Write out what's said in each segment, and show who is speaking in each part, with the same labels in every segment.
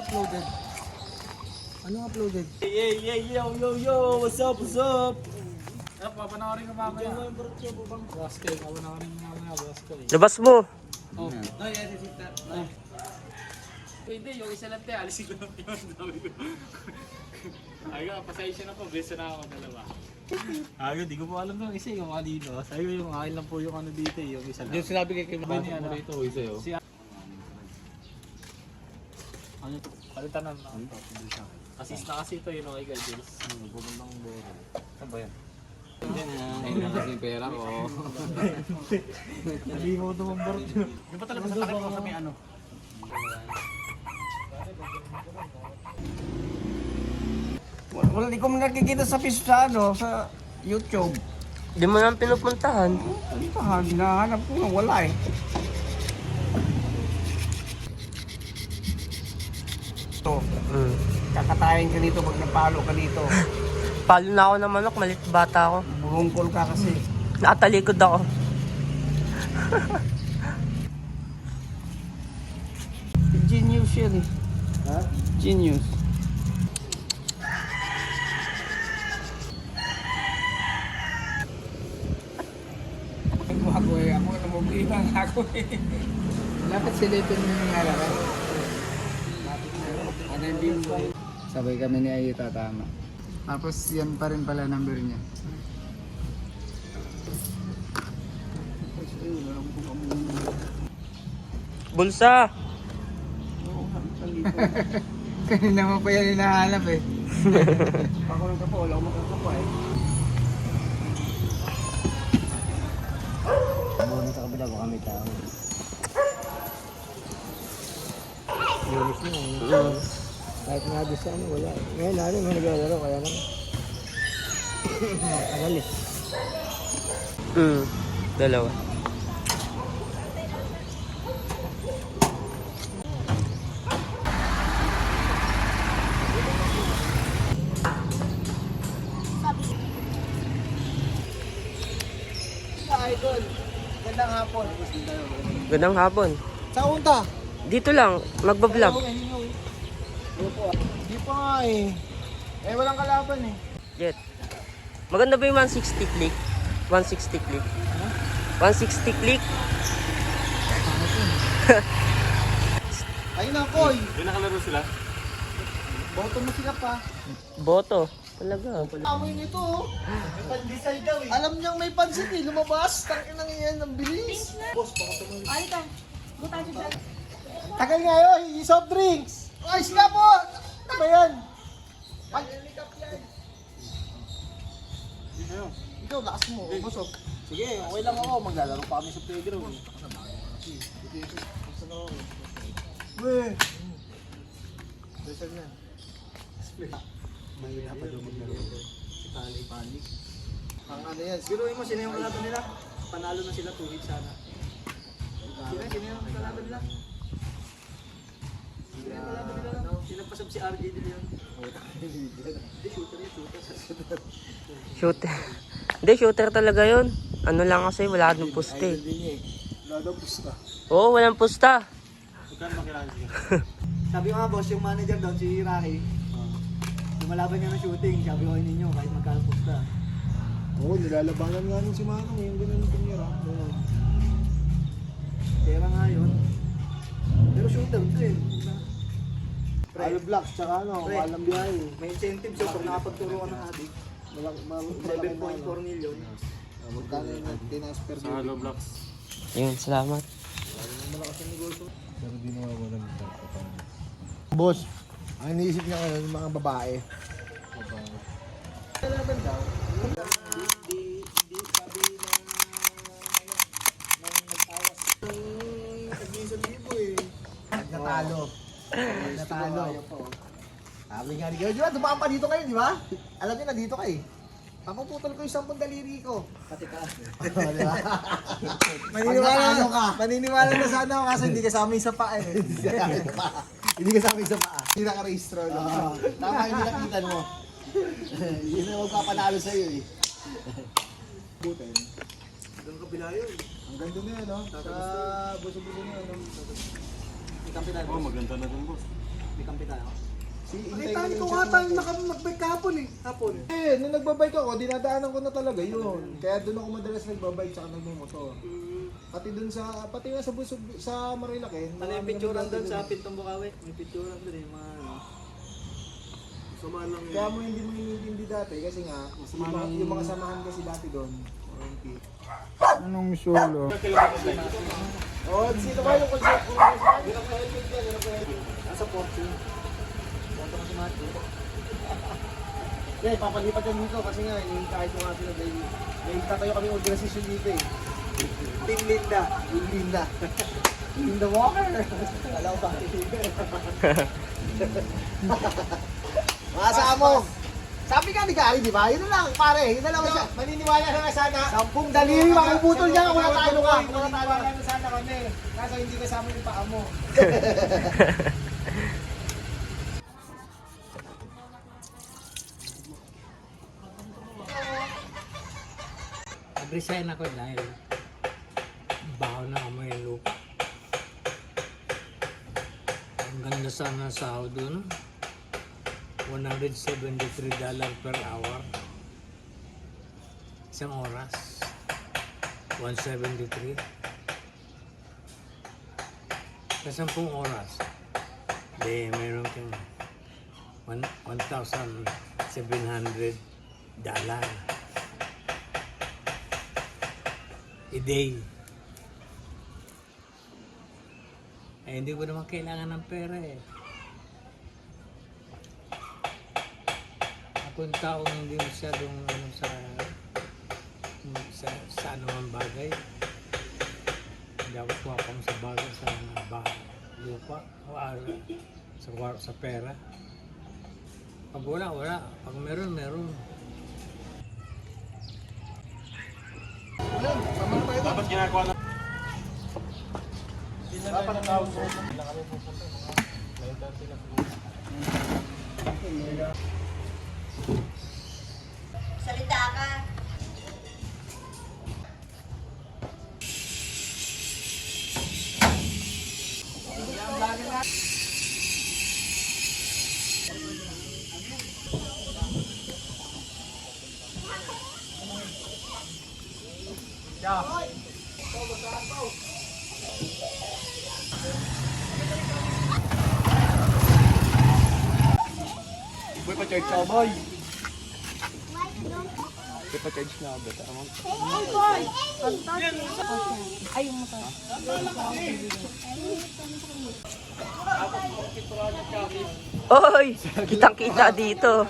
Speaker 1: uploaded? Anong uploaded?
Speaker 2: Yo, what's up? Papanoorin ko mamaya. Boss K, papanoorin ko mamaya, Boss K.
Speaker 3: Labas mo.
Speaker 2: Oh. Ay, sister. Hindi, yung isa lang tayo, alisin ko lang yun. Ay, pasensya na po, beso na ako dalawa. Ay, di ko po alam yung isa yung kanino. Sabi ko yung akin lang po yung ano dito, yung isa lang.
Speaker 1: Yung sinabi kay Kim.
Speaker 2: Sabi niya, rito, isa yun. Ano ito? Palitan na lang. Assist na kasi ito yun, okay guys. Pupuntang buhay. Saan ba yan?
Speaker 1: Ayun na kasi yung pera ko.
Speaker 2: Hindi mo ito mambarot yun. Yung pa talaga sa takip ko sa may ano?
Speaker 1: Wala, di ko nakikita sa ano, sa YouTube.
Speaker 3: Di mo naman pinupuntahan.
Speaker 1: Hinahanap ko na wala eh. Ito, kakatayin ka dito pag napalo ka dito.
Speaker 3: Palo na ako ng manok, malit bata ako.
Speaker 1: Bungkol ka kasi.
Speaker 3: Nakatalikod ako.
Speaker 1: Genius yan eh.
Speaker 2: Ha?
Speaker 1: Genius. Ako eh, ako namumibang ako eh.
Speaker 4: Dapat silipin mo yung halaman. Ano yung bimbo? Sabay kami ni Ayo tatama. Tapos yan pa rin pala number niya.
Speaker 3: Bulsa!
Speaker 4: Kanina mo pa yan hinahanap eh.
Speaker 1: Pakulong ka po, wala akong makakapa eh.
Speaker 4: Muna sa kabila, baka may tao.
Speaker 1: Linis na eh. Kahit nga doon sa ano, wala eh. Ngayon namin, mga naglalaro, kaya lang. Tagal eh.
Speaker 3: Dalawa.
Speaker 1: Idol, gandang hapon.
Speaker 3: Gandang hapon.
Speaker 1: Sa unta?
Speaker 3: Dito lang, magbablog.
Speaker 1: Di pa nga eh. Eh, walang kalaban eh.
Speaker 3: Jet. Maganda ba yung 160 click? 160 click? 160 click?
Speaker 1: Ayun na, Koy.
Speaker 2: Yung nakalaro sila?
Speaker 1: Boto mo sila pa.
Speaker 3: Boto. Talaga.
Speaker 1: Amoy nito oh. Pandesal daw eh. Alam niyang may pansit eh. Lumabas. Tangin nang iyan ng bilis. Boss, baka tumayo.
Speaker 5: Ay, ito. Buta siya dyan.
Speaker 1: Tagal nga yun. Soft drinks. Ay, sila po. Ano ba yan? Pag-helicap yan. Ikaw, lakas mo. Busog. Sige, okay lang ako. Maglalaro pa kami sa playground. Weh. Besal na. Mahina pa daw maglaro. Si Tali Panik. Ang ano yan. Biruin mo, sino yung kalaban nila? Panalo na sila 2 hits sana. Sino yung kalaban nila? Sino yung kalaban nila? Sinagpasab si RJ din yun. Hindi, shooter yun, shooter.
Speaker 3: Shooter. Hindi, shooter talaga yun. Ano lang kasi, wala nang puste.
Speaker 1: Wala daw pusta.
Speaker 3: Oo, walang pusta.
Speaker 2: Magkano makilala siya?
Speaker 1: Sabi ko nga boss, yung manager doon, si Rocky. Lumalaban niya ng shooting, sabi ko ninyo, kahit magkano pusta. Oo, nilalabanan nga rin si Manong, yung ganun yung tumira. Pera nga yun. Pero shooter ito eh. All blocks, tsaka ano, walang biyahe. May incentive siya pag nakapagturo ka ng adik. 7.4 million. Magkano yung tinas per
Speaker 2: Sa Halo Blocks.
Speaker 3: Ayun, salamat.
Speaker 1: Pero di nawawala ng papa. Boss, ang iniisip niya ngayon yung mga babae. Kalaban daw. Hindi sabi na nagtawas ng tag-isang libo eh. Natalo. Natalo. Sabi nga rin kayo, di ba? Dumaan pa dito kayo, di ba? Alam niyo na dito kayo. Papuputol ko yung 10 daliri ko. Pati ka. Maniniwala na sana ako kasi hindi kasama yung sa paa eh. Hindi kasama yung sa paa. Hindi naka-registro. Tama yung nilapitan mo. Yun na magpapanalo sa'yo eh. Butin. Hanggang kabila yun. Ang ganda na yun, no? Sa buso-buso na yun.
Speaker 2: Oh, maganda na dun, boss. May kampi tayo.
Speaker 1: Nakita ko nga tayo nag-bike kahapon eh. Hapon. Nung nagbabike ako, dinadaanan ko na talaga yun. Kaya doon ako madalas nagbabike tsaka nagmumotor. Pati nga sa busog, sa Marilake.
Speaker 2: Ano yung picturean doon sa Pintong Bukawi? May picturean doon yung mga ano.
Speaker 1: Kaya mo hindi mo inintindi dati kasi nga, yung mga samahan kasi dati doon. Okay.
Speaker 4: Anong solo?
Speaker 1: Oh, sino ba yung concept?
Speaker 2: Nasa Fortune. Punta ko si Mati.
Speaker 1: Yeah, papalipat yan dito kasi nga, kahit ko nga sila dahil may tatayo kami organisasyon dito eh.
Speaker 2: Team Linda.
Speaker 1: Yung Linda. Linda Walker. Alam ko ba? Makasama mo. Sabi ka ni Gary, di ba? Yun na lang, pare. Yun na lang. Maniniwala na nga sana. 10 daliri, makuputol niya kung natalo ka. Maniniwala na sana kami. Kaso hindi kasama yung paa mo.
Speaker 6: Nag-resign ako dahil baho na amoy yung lupa. Ang ganda sana sa sahod doon. $173 per hour. Isang oras. 173. Sa 10 oras. Di meron kang $1,700. A day. Eh, hindi ko naman kailangan ng pera eh. Ako yung taong hindi masyadong ano, sa anumang bagay. Hindi ako puwapang sa bagay sa lupa o sa pera. Pag wala, wala. Pag meron, meron.
Speaker 5: Salita ka.
Speaker 1: Boy, pa-charge ka, boy.
Speaker 5: Ay, yung motor.
Speaker 3: Oy! Kitang-kita dito.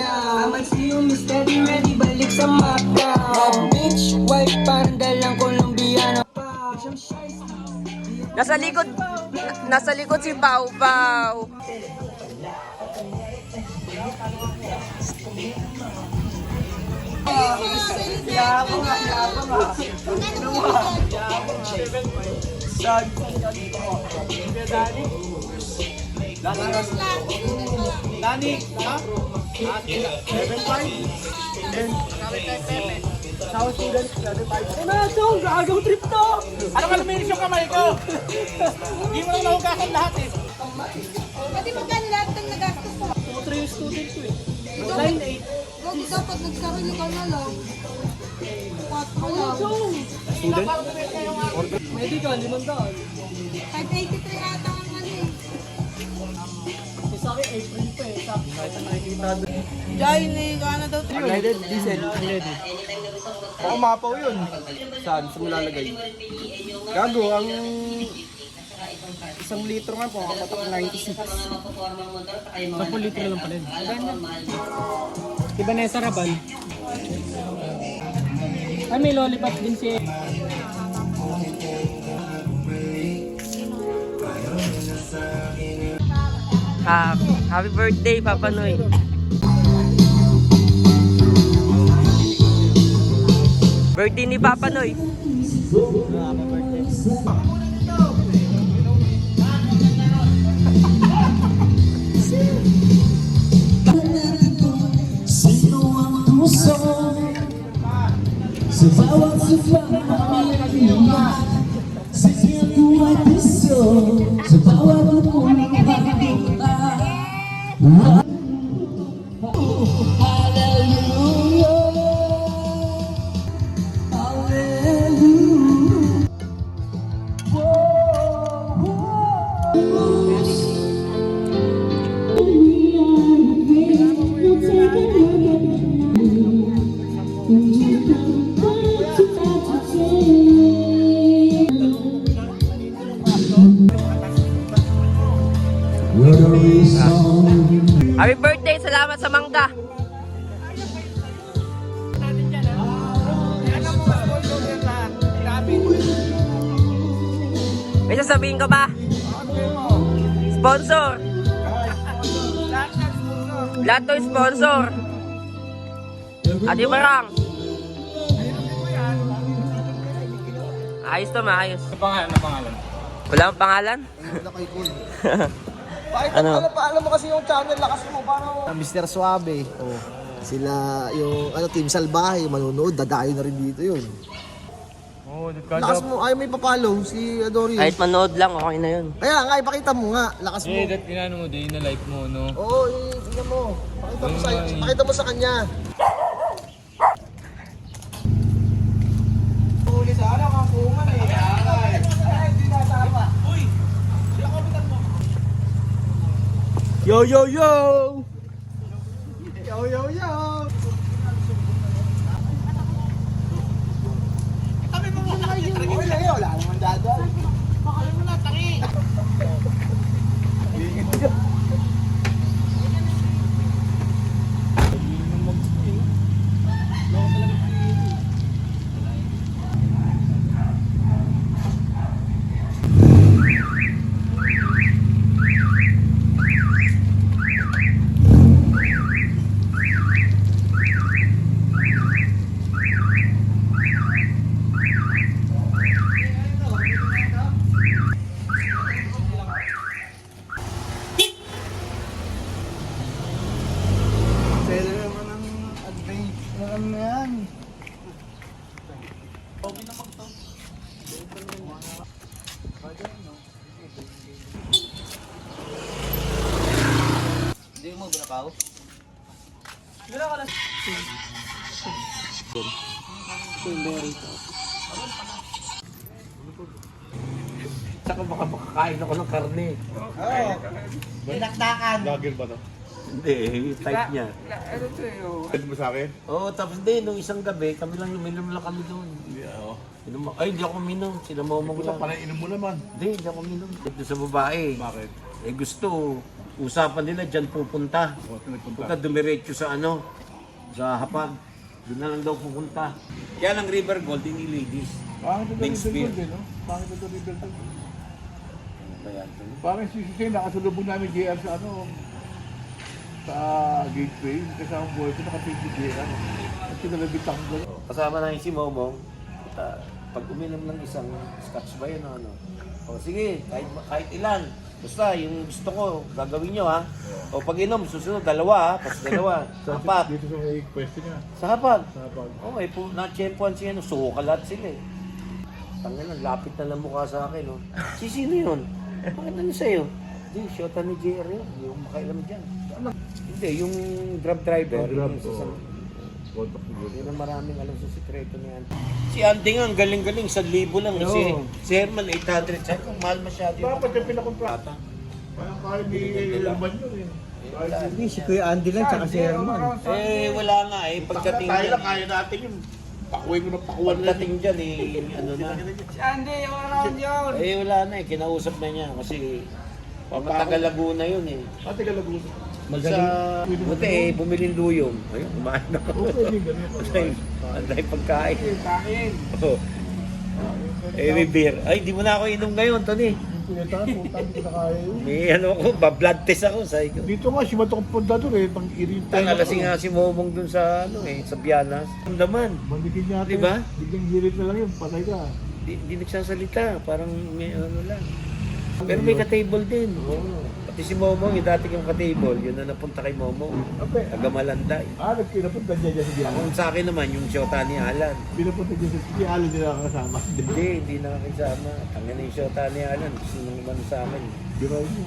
Speaker 7: I'ma see you, Miss Steady, ready, balik sa mata. Bitch, white panda lang Colombiano.
Speaker 3: Nasa likod si Pau Pau.
Speaker 2: Dani, ha? 7.5. South student, 7.5. Ano, Chong? Gagaw trip to! Ano ka luminis yung kamay ko? Hindi mo lang nahugasan lahat eh.
Speaker 5: Pati magkano lahat ng nagastos mo?
Speaker 2: 3 yung student ko eh. 9.8.
Speaker 5: Huwag dapat nagsarili ka na lang. 4 lang.
Speaker 2: Student? Medical, 500.
Speaker 5: 583 ata ang ano eh.
Speaker 2: Sa akin, April pa eh. Kahit na nakikita doon.
Speaker 5: Jai, ka na daw.
Speaker 2: Unleaded? Diesel? Unleaded. Baka mapaw yun. Saan? Saan mo lalagay? Gago, ang 1 litro nga po, kapatak 96. 10 litro lang pala yun. Diba na yung saraban? Ay, may lollipop din si...
Speaker 3: Happy birthday, Papa Noy. Birthday ni Papa Noy.
Speaker 2: Happy birthday.
Speaker 3: Happy birthday! Salamat sa mangga! May sasabihin ka ba? Sponsor! Lahat to sponsor! Adi Barang! Ayos to, maayos.
Speaker 2: Ano pangalan?
Speaker 3: Wala kang pangalan?
Speaker 1: Wala kay Cool. Bakit
Speaker 3: Ano?
Speaker 1: alam mo kasi yung channel, lakas mo, parang... Mr. Suave. Oh. Sila, yung Team Salbahe, manunood, dadayo na rin dito yun. Lakas mo, ayaw may papalo, si Adorio.
Speaker 3: Kahit manood lang, okay na yun.
Speaker 1: Kaya nga, ipakita mo nga, lakas mo.
Speaker 6: that inano mo din, na-like mo, no?
Speaker 1: Oo, tingnan mo. Pakita mo sa kanya. Huli sa ano, kang kuman eh. Ay, hindi nasama. Uy! Sila kapitan mo.
Speaker 2: Yo, yo, yo!
Speaker 1: Yo, yo, yo! Kami mo muna kayo. Wala naman dadal. Pakali mo na, tangi.
Speaker 4: Pwede naman ang adventure. Ano na yan?
Speaker 1: Hindi mo binakaw?
Speaker 6: Tsaka baka makakain ako ng karne.
Speaker 1: Oo. Dinakdakan.
Speaker 2: Vlogger ba to?
Speaker 6: Hindi, type niya.
Speaker 4: Ano to yun?
Speaker 2: Pwede mo sa akin?
Speaker 6: Oo, tapos din, nung isang gabi, kami lang uminom lang kami doon.
Speaker 2: Hindi ako.
Speaker 6: Ay, hindi ako uminom. Sila momong
Speaker 2: Ito
Speaker 6: lang.
Speaker 2: pala inom mo naman.
Speaker 6: Hindi ako uminom. Ito sa babae.
Speaker 2: Bakit?
Speaker 6: Eh gusto, usapan nila dyan pupunta.
Speaker 2: O, ito nagpunta.
Speaker 6: Punta dumiretso sa ano, sa Hapag. Doon na lang daw pupunta. Kaya lang River Gold, hindi ladies.
Speaker 2: Pangit ito
Speaker 6: Big
Speaker 2: River
Speaker 6: spear.
Speaker 2: Gold eh, no? Pangit ito River Gold.
Speaker 6: Kaya
Speaker 2: Parang si Sisay, nakasulubong namin JR sa ano, sa gateway. Kasama ang boy ko, nakatingin si JR. At kinalabit ako gano'n.
Speaker 6: kasama na si Momong. Pag uminom ng isang scotch ba yun o ano? O sige, kahit ilan. Basta yung gusto ko, gagawin nyo ha. O pag inom, susunod, dalawa ha. Tapos dalawa. Apat.
Speaker 2: Dito sa may question niya.
Speaker 6: Sa Hapag.
Speaker 2: Sa pag...
Speaker 6: Okay, na-champuan siya, no? Suka lahat sila eh. Tangin lang, lapit na lang mukha sa akin, no? Sino yun? Bakit ano sa'yo? Hindi, shota ni JR yun. Hindi yung makailam dyan. Hindi, yung grab driver.
Speaker 2: Grab,
Speaker 6: yung sa-
Speaker 2: oo. Contact mo
Speaker 6: Hindi na maraming alam sa sikreto ni Andy. Si Andy nga, ang galing-galing, 1,000 lang. Si Herman, 800. Sabi ko, mahal masyado yun.
Speaker 2: Dapat yung pinakontrata. Parang kaya ni Herman yun eh.
Speaker 4: Hindi, si Kuya Andy lang, tsaka si Herman.
Speaker 6: Eh, wala nga eh. Pagdating
Speaker 2: Tayo
Speaker 6: dyan,
Speaker 2: lang, kaya natin yun. Pakuwi ko na pakuwan na.
Speaker 6: pagdating dyan eh, ano na.
Speaker 4: Si Andy, yung around yun!
Speaker 6: Eh, wala na eh. Kinausap na niya kasi matagal Laguna yun eh.
Speaker 2: Ate ka lagunan.
Speaker 6: Sa buti eh, bumiling duyong. Ayun, kumain ako.
Speaker 2: Okay, ganun.
Speaker 6: Anday pagkain.
Speaker 4: Kain!
Speaker 6: Oh. Eh, may beer. Ay, di mo na ako inom ngayon, Tony.
Speaker 2: Pinata, puta, hindi ko na kaya yun.
Speaker 6: May ano ako, blood test ako. Sabi ko.
Speaker 2: Dito nga, si Matong punta doon eh. Pang irintay
Speaker 6: Ang alasing nga si Momong dun sa, ano eh, sa Bianas. Ang daman.
Speaker 2: Mandikin niya
Speaker 6: Di ba?
Speaker 2: Biglang hirit na lang yun, patay ka.
Speaker 6: Di nagsasalita. Parang may ano lang. Pero may ka-table din. Pati si Momong, yung dati yung ka-table, yun na napunta kay Momong.
Speaker 2: Okay.
Speaker 6: Tagamalanday.
Speaker 2: Pinapunta niya dyan sa Diana.
Speaker 6: Ang sa akin naman, yung Shota ni Alan.
Speaker 2: Pinapunta niya sa Diana nila kasama.
Speaker 6: Hindi nakakisama. Ang ganun yung Shota ni Alan. Gusto nung naman sa amin.
Speaker 2: Biro niyo.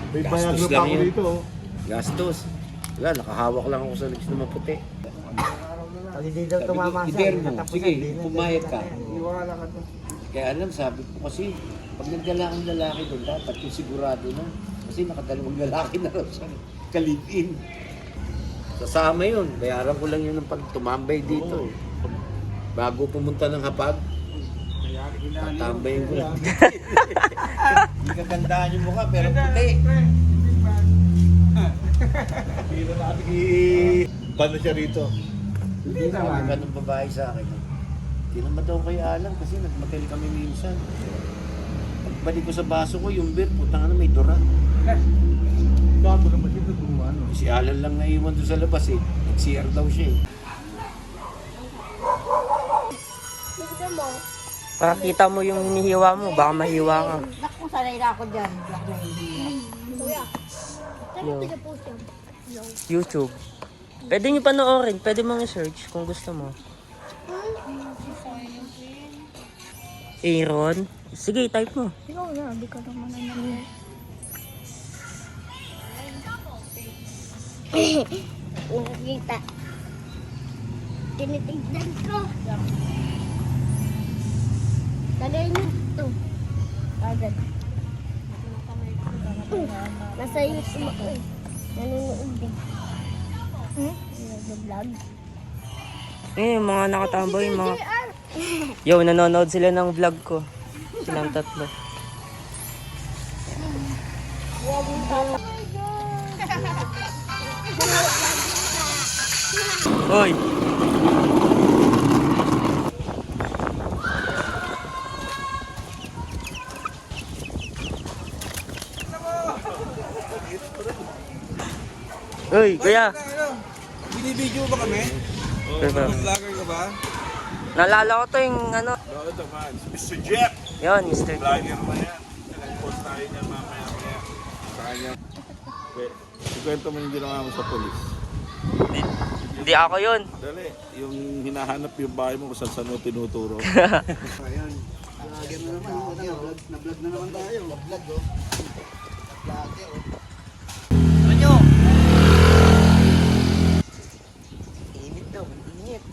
Speaker 2: May
Speaker 3: Gastos
Speaker 2: bayag na pa
Speaker 3: lang
Speaker 2: ako
Speaker 3: yun.
Speaker 2: dito. Oh.
Speaker 3: Gastos. Wala, nakahawak lang ako sa legs na maputi.
Speaker 1: Pag hindi daw tumama siya,
Speaker 3: Ider mo,
Speaker 1: katapusan
Speaker 3: sige,
Speaker 1: din.
Speaker 3: pumayag ka.
Speaker 4: Iwala ka to.
Speaker 3: Kaya alam, sabi ko kasi, pag nagdala ang lalaki doon, dapat yung sigurado na. Kasi nakadalawang lalaki na raw siya. Kalipin. Sasama yun. Bayaran ko lang yun ng pag tumambay dito. Eh. Bago pumunta ng hapag, tatambayin ko lang. Hindi kagandaan yung mukha, pero puti.
Speaker 2: Hindi na natin ban na siya rito.
Speaker 3: Hindi naman. Ganun babae sa akin. Hindi naman daw kayo alam kasi nagmatel kami minsan. Pagbalik ko sa baso ko, yung beer, putang may dura.
Speaker 2: Gago naman siya doon ano.
Speaker 3: Si Alan lang naiwan doon sa labas eh. Nag-CR daw siya eh. Para kita mo yung hinihiwa mo, baka mahiwa ka.
Speaker 5: Naku, sanay na ako dyan. Kuya,
Speaker 3: Yo. YouTube. Pwede nyo panoorin, pwede mong i-search kung gusto mo. Aaron? Sige, type mo.
Speaker 5: ikaw na, di ka naman ano. Nakikita. Tinitignan ko. Tagay niyo ito. Agad. Nasa YouTube ako eh. Nanonood din. Nag-vlog.
Speaker 3: Yung mga nakatambay, yung mga... Yo, nanonood sila ng vlog ko. Silang tatlo. Hoy! Hoy, kuya!
Speaker 4: Binibidyo ba kami? Vlogger ka ba?
Speaker 3: Naalala ko to yung ano.
Speaker 2: Bakit naman? Mr. Jeff!
Speaker 3: Yun, Mr.
Speaker 2: Vlogger na yan. Nag-post tayo niyan mamaya-maya. Sa kanya. Ikwento mo yung ginawa mo sa polis.
Speaker 3: Hindi ako yun.
Speaker 2: Dali, yung hinahanap yung bahay mo kung saan mo tinuturo.
Speaker 1: Ayun. Lagyan mo naman. Na-vlog na naman tayo. Na-vlog oh. Lagi oh. Init daw, init.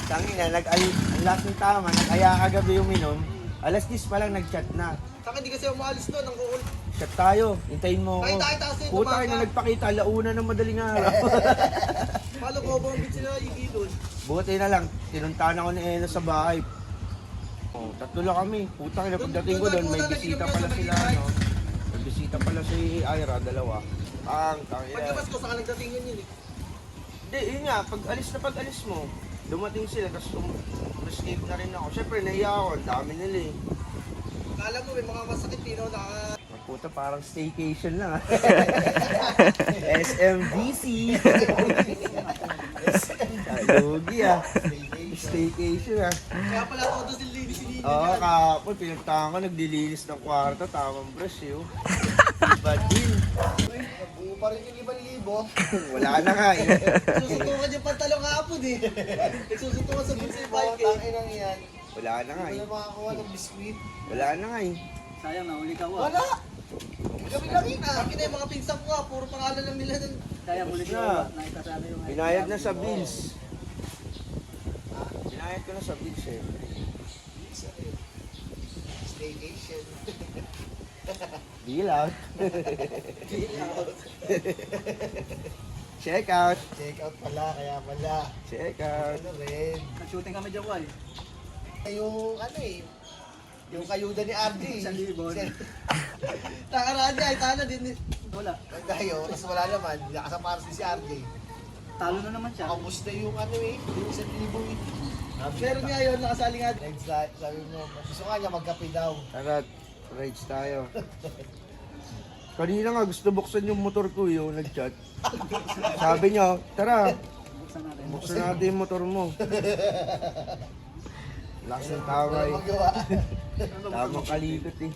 Speaker 1: Tangin na, ang last ng tama, nag-aya kagabi yung minom. Alas 10 pa lang nag-chat na.
Speaker 4: Saka hindi kasi umalis doon. Ang kukul.
Speaker 1: Chat tayo, hintayin mo ako.
Speaker 4: Tayo kasi
Speaker 1: Puta na nagpakita, launa ng madaling araw.
Speaker 4: Paano ko ba ang bitch sila Iggy doon?
Speaker 1: Buti na lang, tinuntahan ako ni Eno sa bahay. Oh, tatlo lang kami. Puta na pagdating ko doon, may bisita pala sila. No? May bisita pala si Ira, dalawa.
Speaker 4: Paglabas ko, saka nagdating yun eh.
Speaker 1: Hindi, yun nga, pag alis mo, dumating sila, tapos escape na rin ako. Siyempre, nahiya ako, ang dami nila eh.
Speaker 4: Kala mo, may mga masakit pinaw na
Speaker 1: Puta, parang staycation lang ah. SMDC. Lugi ah. Staycation ah.
Speaker 4: Kaya pala ako doon nilinis si Nino.
Speaker 1: Oo, kapon, pinagtangan ko, naglilinis ng kwarto, tamang brush yun. Bad din.
Speaker 4: Buo pa rin yung 5,000.
Speaker 1: Wala na nga eh.
Speaker 4: Susutukan yung pantalong kahapon eh. Susutukan sa bulsa yung 5K.
Speaker 1: Tanginang yan. Wala na nga eh.
Speaker 4: Wala makakuha ng biskuit.
Speaker 1: Wala na nga eh.
Speaker 4: Sayang na, uli ka ko. Wala! Kami lang yun ah. Kami na yung mga pinsan ko ah. Puro pangalan lang nila nun. Sayang, uli ka ko.
Speaker 1: Binayad na sa bills. Binayad ko na sa bills eh.
Speaker 4: Staycation.
Speaker 1: Deal out. Check out.
Speaker 4: Check out pala, kaya pala.
Speaker 1: Check out.
Speaker 4: Ano rin. Nag-shooting kami dyan, Wal. Yung ano eh. Yung kayuda ni RJ. 1,000. Takaraan niya, ay talo din. Wala. Tayo, tapos wala naman. Nakasamaras din si RJ. Talo na naman siya. Nakabus na yung ano eh. Yung 1,000 eh. Pero niya yun, nakasali nga. Sabi mo, gusto nga niya magkape daw.
Speaker 1: Tara, rage tayo. Kanina nga gusto buksan yung motor ko yung nag-chat. Sabi niya, tara, buksan natin yung motor mo. Lakas ng taway. Tamang kalikot eh.